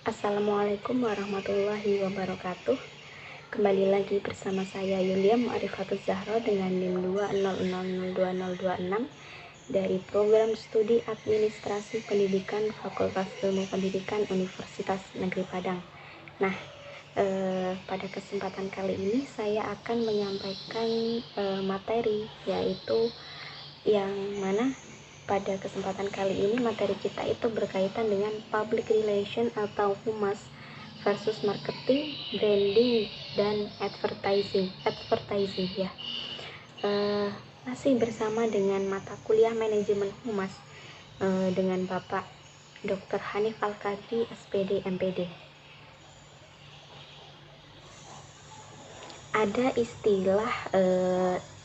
Assalamualaikum warahmatullahi wabarakatuh. Kembali lagi bersama saya Yulia Mu'arifatul Zahra dengan NIM 200020026 dari Program Studi Administrasi Pendidikan Fakultas Ilmu Pendidikan Universitas Negeri Padang. Nah, pada kesempatan kali ini saya akan menyampaikan materi, yaitu yang mana pada kesempatan kali ini materi kita itu berkaitan dengan public relation atau humas versus marketing, branding, dan advertising ya. Masih bersama dengan mata kuliah manajemen humas dengan Bapak Dr. Hanif Al-Kadri, SPD, MPD. Ada istilah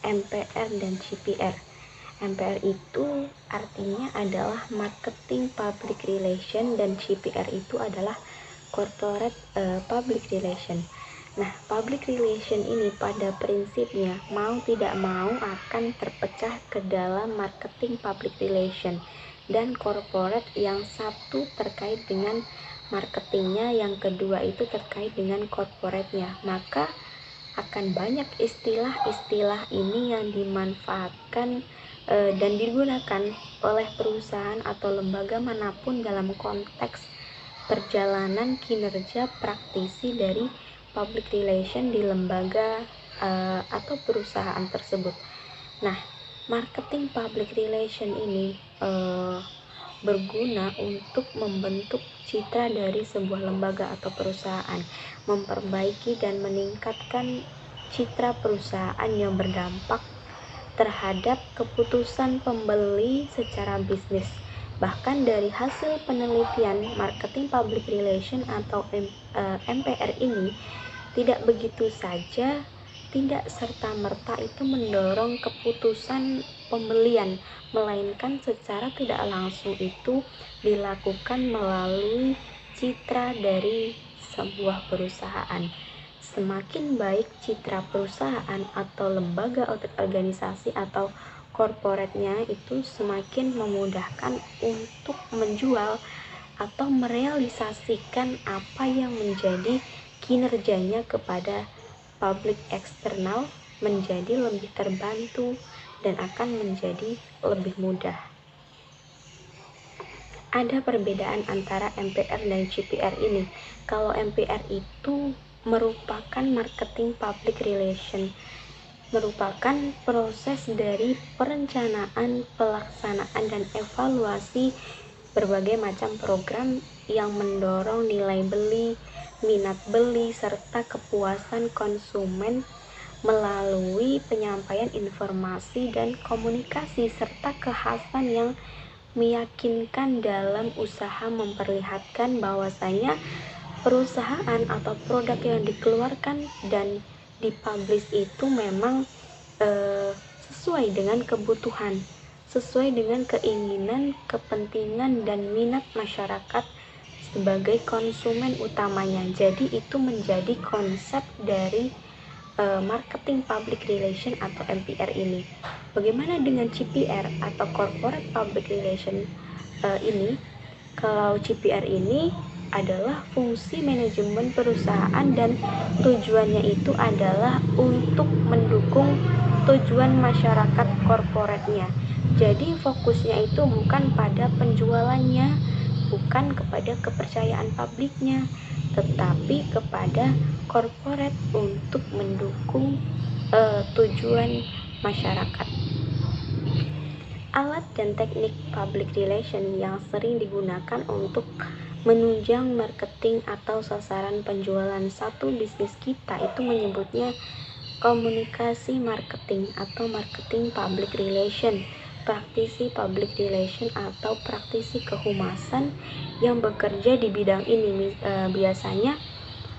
MPR dan CPR. MPR itu artinya adalah marketing public relation dan CPR itu adalah corporate public relation. Nah, public relation ini pada prinsipnya mau tidak mau akan terpecah ke dalam marketing public relation dan corporate, yang satu terkait dengan marketingnya, yang kedua itu terkait dengan corporate-nya. Maka akan banyak istilah-istilah ini yang dimanfaatkan dan digunakan oleh perusahaan atau lembaga manapun dalam konteks perjalanan kinerja praktisi dari public relation di lembaga atau perusahaan tersebut. Nah, marketing public relation ini berguna untuk membentuk citra dari sebuah lembaga atau perusahaan, memperbaiki dan meningkatkan citra perusahaan yang berdampak terhadap keputusan pembeli secara bisnis. Bahkan dari hasil penelitian, marketing public relation atau MPR ini tidak begitu saja, tidak serta-merta itu mendorong keputusan pembelian, melainkan secara tidak langsung itu dilakukan melalui citra dari sebuah perusahaan. Semakin baik citra perusahaan atau lembaga organisasi atau korporatnya, itu semakin memudahkan untuk menjual atau merealisasikan apa yang menjadi kinerjanya kepada publik eksternal, menjadi lebih terbantu dan akan menjadi lebih mudah. Ada perbedaan antara MPR dan CPR ini. Kalau MPR itu merupakan marketing public relation, merupakan proses dari perencanaan, pelaksanaan, dan evaluasi berbagai macam program yang mendorong nilai beli, minat beli, serta kepuasan konsumen melalui penyampaian informasi dan komunikasi, serta kekhasan yang meyakinkan dalam usaha memperlihatkan bahwasanya perusahaan atau produk yang dikeluarkan dan dipublish itu memang sesuai dengan kebutuhan, sesuai dengan keinginan, kepentingan, dan minat masyarakat sebagai konsumen utamanya. Jadi itu menjadi konsep dari marketing public relation atau MPR ini. Bagaimana dengan CPR atau corporate public relation ini? Kalau CPR ini adalah fungsi manajemen perusahaan dan tujuannya itu adalah untuk mendukung tujuan masyarakat korporatnya. Jadi fokusnya itu bukan pada penjualannya, bukan kepada kepercayaan publiknya, tetapi kepada korporat untuk mendukung tujuan masyarakat. Alat dan teknik public relation yang sering digunakan untuk menunjang marketing atau sasaran penjualan satu bisnis kita itu menyebutnya komunikasi marketing atau marketing public relation, praktisi public relation atau praktisi kehumasan yang bekerja di bidang ini biasanya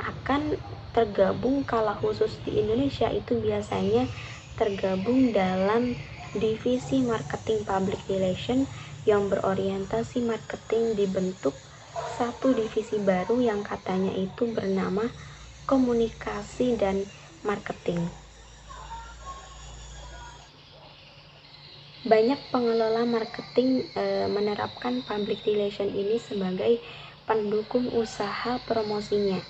akan tergabung, kalau khusus di Indonesia itu biasanya tergabung dalam divisi marketing public relation yang berorientasi marketing, dibentuk satu divisi baru yang katanya itu bernama komunikasi dan marketing. Banyak pengelola marketing menerapkan public relation ini sebagai pendukung usaha promosinya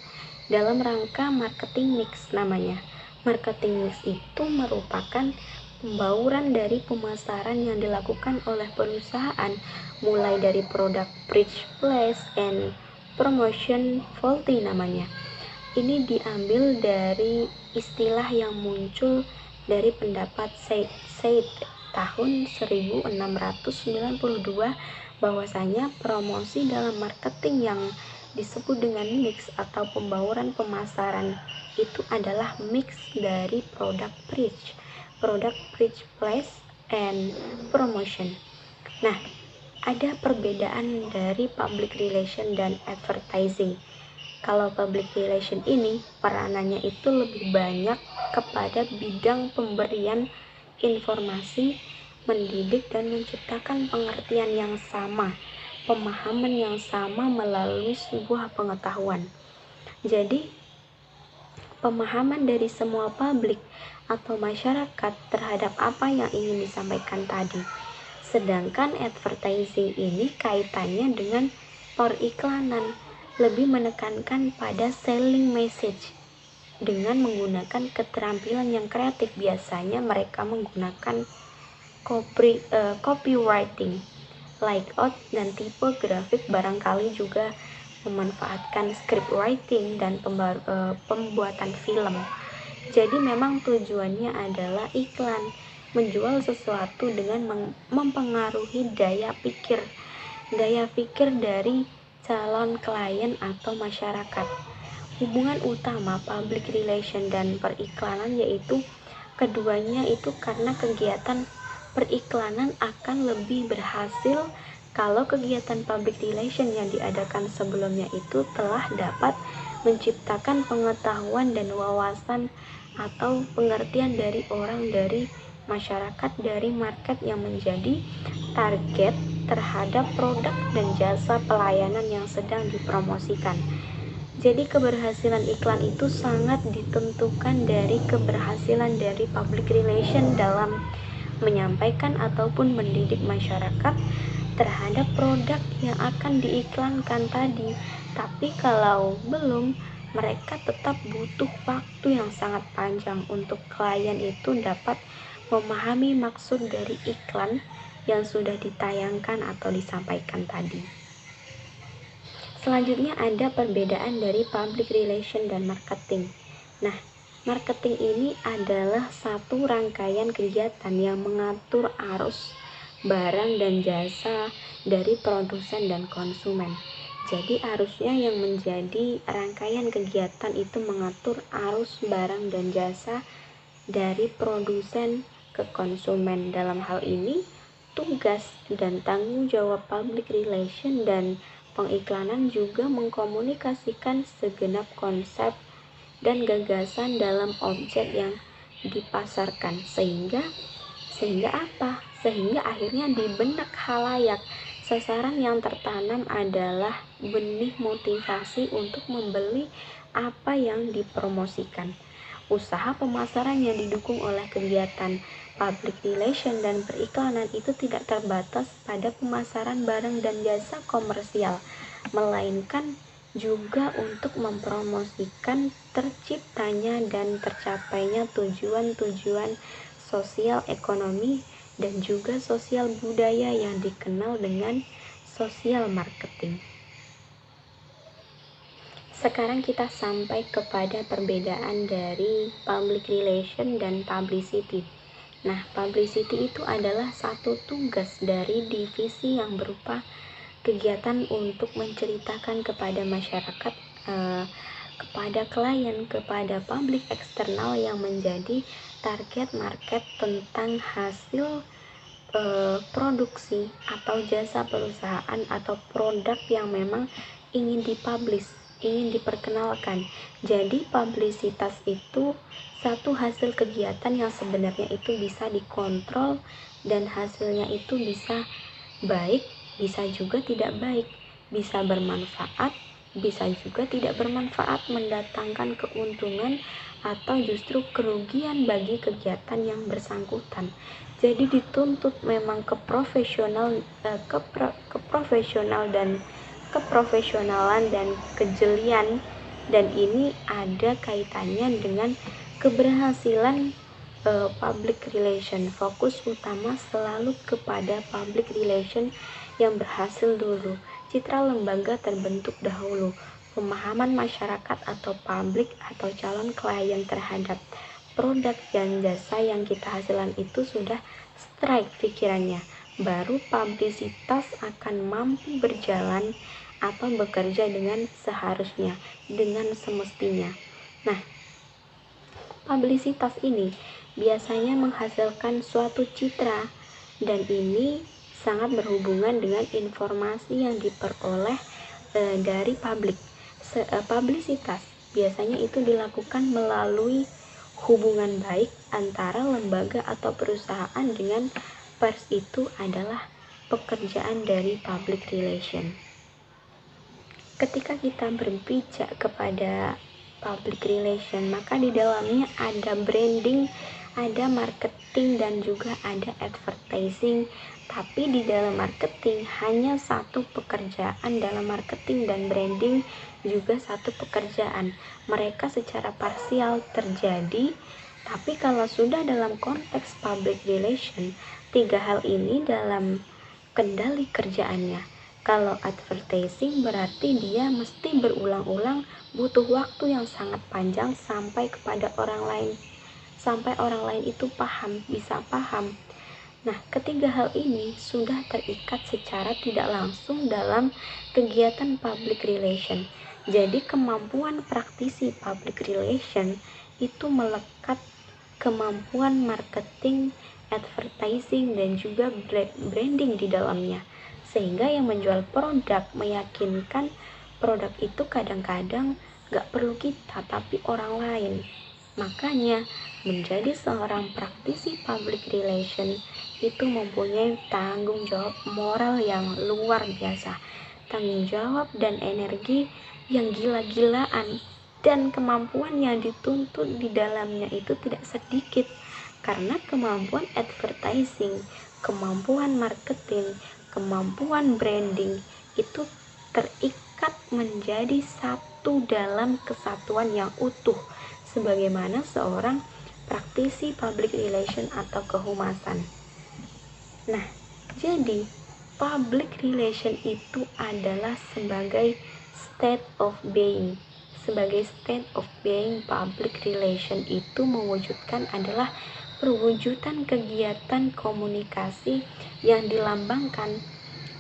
dalam rangka marketing mix namanya. Marketing mix itu merupakan pembauran dari pemasaran yang dilakukan oleh perusahaan mulai dari produk bridge place and promotion volley namanya. Ini diambil dari istilah yang muncul dari pendapat Said tahun 1692 bahwasanya promosi dalam marketing yang disebut dengan mix atau pembauran pemasaran itu adalah mix dari produk bridge place and promotion. Nah, ada perbedaan dari public relation dan advertising. Kalau public relation ini peranannya itu lebih banyak kepada bidang pemberian informasi, mendidik dan menciptakan pengertian yang sama, pemahaman yang sama melalui sebuah pengetahuan. Jadi, pemahaman dari semua publik atau masyarakat terhadap apa yang ingin disampaikan tadi. Sedangkan advertising ini kaitannya dengan periklanan, lebih menekankan pada selling message dengan menggunakan keterampilan yang kreatif. Biasanya mereka menggunakan copywriting, layout dan tipe grafik, barangkali juga memanfaatkan script writing dan pembuatan film. Jadi memang tujuannya adalah iklan, menjual sesuatu dengan mempengaruhi daya pikir dari calon klien atau masyarakat. Hubungan utama public relation dan periklanan yaitu keduanya itu karena kegiatan periklanan akan lebih berhasil kalau kegiatan public relation yang diadakan sebelumnya itu telah dapat menciptakan pengetahuan dan wawasan atau pengertian dari masyarakat, dari market yang menjadi target terhadap produk dan jasa pelayanan yang sedang dipromosikan. Jadi keberhasilan iklan itu sangat ditentukan dari keberhasilan dari public relation dalam menyampaikan ataupun mendidik masyarakat terhadap produk yang akan diiklankan tadi. Tapi kalau belum, mereka tetap butuh waktu yang sangat panjang untuk klien itu dapat memahami maksud dari iklan yang sudah ditayangkan atau disampaikan tadi. Selanjutnya ada perbedaan dari public relation dan marketing. Nah, marketing ini adalah satu rangkaian kegiatan yang mengatur arus barang dan jasa dari produsen dan konsumen. Jadi arusnya yang menjadi rangkaian kegiatan itu mengatur arus barang dan jasa dari produsen ke konsumen. Dalam hal ini, tugas dan tanggung jawab public relation dan pengiklanan juga mengkomunikasikan segenap konsep dan gagasan dalam objek yang dipasarkan sehingga apa? Sehingga akhirnya di benak khalayak sasaran yang tertanam adalah benih motivasi untuk membeli apa yang dipromosikan. Usaha pemasaran yang didukung oleh kegiatan public relation dan periklanan itu tidak terbatas pada pemasaran barang dan jasa komersial, melainkan juga untuk mempromosikan terciptanya dan tercapainya tujuan-tujuan sosial ekonomi dan juga sosial budaya yang dikenal dengan social marketing. Sekarang kita sampai kepada perbedaan dari public relation dan publicity. Nah, publicity itu adalah satu tugas dari divisi yang berupa kegiatan untuk menceritakan kepada masyarakat, kepada klien, kepada publik eksternal yang menjadi target market tentang hasil produksi atau jasa perusahaan atau produk yang memang ingin dipublish, ingin diperkenalkan. Jadi publisitas itu satu hasil kegiatan yang sebenarnya itu bisa dikontrol dan hasilnya itu bisa baik, bisa juga tidak baik, bisa bermanfaat, bisa juga tidak bermanfaat, mendatangkan keuntungan atau justru kerugian bagi kegiatan yang bersangkutan. Jadi dituntut memang keprofesional dan keprofesionalan dan kejelian, dan ini ada kaitannya dengan keberhasilan public relation. Fokus utama selalu kepada public relation yang berhasil dulu. Citra lembaga terbentuk dahulu. Pemahaman masyarakat atau publik atau calon klien terhadap produk dan jasa yang kita hasilkan itu sudah strike pikirannya. Baru publisitas akan mampu berjalan atau bekerja dengan seharusnya, dengan semestinya. Nah, publisitas ini biasanya menghasilkan suatu citra, dan ini sangat berhubungan dengan informasi yang diperoleh dari publik. Publisitas biasanya itu dilakukan melalui hubungan baik antara lembaga atau perusahaan dengan pers. Itu adalah pekerjaan dari public relation. Ketika kita berpijak kepada public relation, maka di dalamnya ada branding, ada marketing, dan juga ada advertising. Tapi di dalam marketing hanya satu pekerjaan, dalam marketing dan branding juga satu pekerjaan. Mereka secara parsial terjadi, tapi kalau sudah dalam konteks public relation, tiga hal ini dalam kendali kerjaannya. Kalau advertising berarti dia mesti berulang-ulang, butuh waktu yang sangat panjang sampai kepada orang lain, sampai orang lain itu paham, bisa paham. Nah, ketiga hal ini sudah terikat secara tidak langsung dalam kegiatan public relation. Jadi kemampuan praktisi public relation itu melekat kemampuan marketing, advertising, dan juga branding di dalamnya. Sehingga yang menjual produk meyakinkan produk itu kadang-kadang gak perlu kita, tapi orang lain. Makanya menjadi seorang praktisi public relation itu mempunyai tanggung jawab moral yang luar biasa, tanggung jawab dan energi yang gila-gilaan, dan kemampuan yang dituntut di dalamnya itu tidak sedikit, karena kemampuan advertising, kemampuan marketing, kemampuan branding itu terikat menjadi satu dalam kesatuan yang utuh, sebagaimana seorang praktisi public relation atau kehumasan. Nah, jadi public relation itu adalah sebagai state of being. Sebagai state of being, public relation itu mewujudkan adalah perwujudan kegiatan komunikasi yang dilambangkan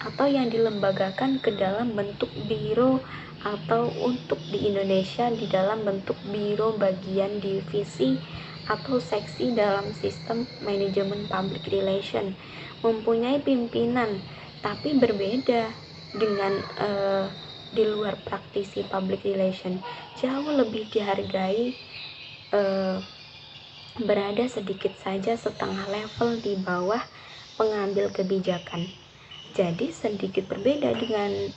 atau yang dilembagakan ke dalam bentuk biro, atau untuk di Indonesia di dalam bentuk biro bagian divisi atau seksi dalam sistem manajemen public relation, mempunyai pimpinan, tapi berbeda dengan di luar praktisi public relation, jauh lebih dihargai, berada sedikit saja setengah level di bawah pengambil kebijakan. Jadi sedikit berbeda dengan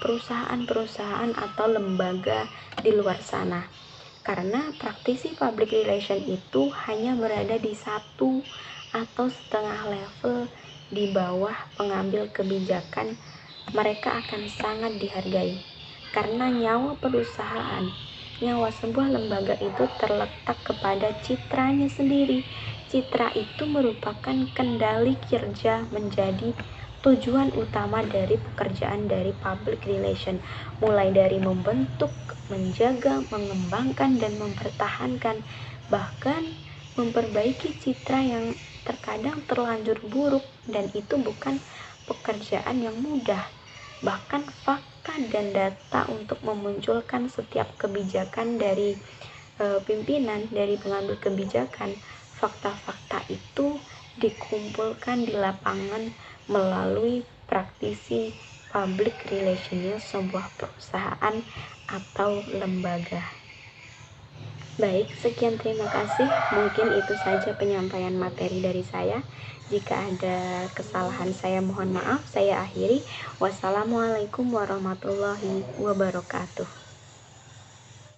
perusahaan-perusahaan atau lembaga di luar sana, karena praktisi public relation itu hanya berada di satu atau setengah level di bawah pengambil kebijakan. Mereka akan sangat dihargai karena nyawa perusahaan, nyawa sebuah lembaga itu terletak kepada citranya sendiri. Citra itu merupakan kendali kerja, menjadi tujuan utama dari pekerjaan dari public relation, mulai dari membentuk, menjaga, mengembangkan, dan mempertahankan, bahkan memperbaiki citra yang terkadang terlanjur buruk, dan itu bukan pekerjaan yang mudah. Bahkan fakta dan data untuk memunculkan setiap kebijakan dari pimpinan, dari pengambil kebijakan, fakta-fakta itu dikumpulkan di lapangan melalui praktisi public relationnya sebuah perusahaan atau lembaga. Baik, sekian, terima kasih. Mungkin itu saja penyampaian materi dari saya. Jika ada kesalahan saya mohon maaf. Saya akhiri. Wassalamualaikum warahmatullahi wabarakatuh.